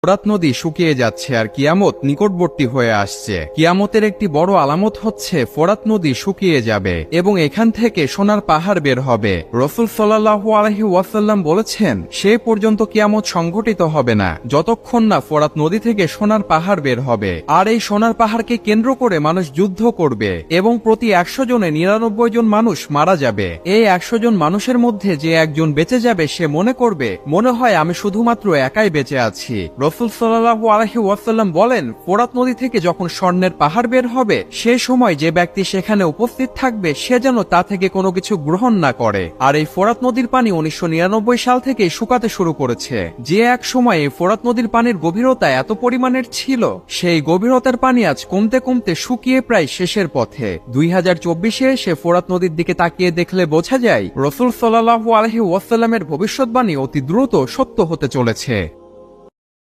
ফোরাত নদী শুকিয়ে যাচ্ছে আর কিয়ামত নিকটবর্তী হয়ে আসছে। কিয়ামতের একটি বড় আলামত হচ্ছে ফোরাত নদী শুকিয়ে যাবে এবং এখান থেকে সোনার পাহাড় বের হবে। রাসূল সাল্লাল্লাহু আলাইহি ওয়াসাল্লাম বলেছেন, সে পর্যন্ত কিয়ামত সংঘটিত হবে না যতক্ষণ না ফোরাত নদী থেকে সোনার পাহাড় বের হবে। আর এই সোনার পাহাড়কে কেন্দ্র করে মানুষ যুদ্ধ করবে এবং প্রতি 100 জনে 99 জন মানুষ মারা যাবে। এই 100 জন মানুষের মধ্যে যে একজন বেঁচে যাবে সে মনে করবে, মনে হয় আমি শুধুমাত্র একাই বেঁচে আছি। রাসূল সাল্লাল্লাহু আলাইহি ওয়াসাল্লাম বলেন, ফোরাত নদী থেকে যখন স্বর্ণের পাহাড় বের হবে সে সময় যে ব্যক্তি সেখানে উপস্থিত থাকবে সে যেন তা থেকে কোনো কিছু গ্রহণ না করে। আর এই ফোরাত নদীর পানি 1999 সাল থেকে শুকাতে শুরু করেছে। যে এক সময় এই ফোরাত নদীর পানির গভীরতা এত পরিমাণের ছিল, সেই গভীরতার পানি আজ কমতে কমতে শুকিয়ে প্রায় শেষের পথে। 2024-এ সে ফোরাত নদীর দিকে তাকিয়ে দেখলে বোঝা যায় রাসূল সাল্লাল্লাহু আলাইহি ওয়াসাল্লামের ভবিষ্যৎবাণী অতি দ্রুত সত্য হতে চলেছে।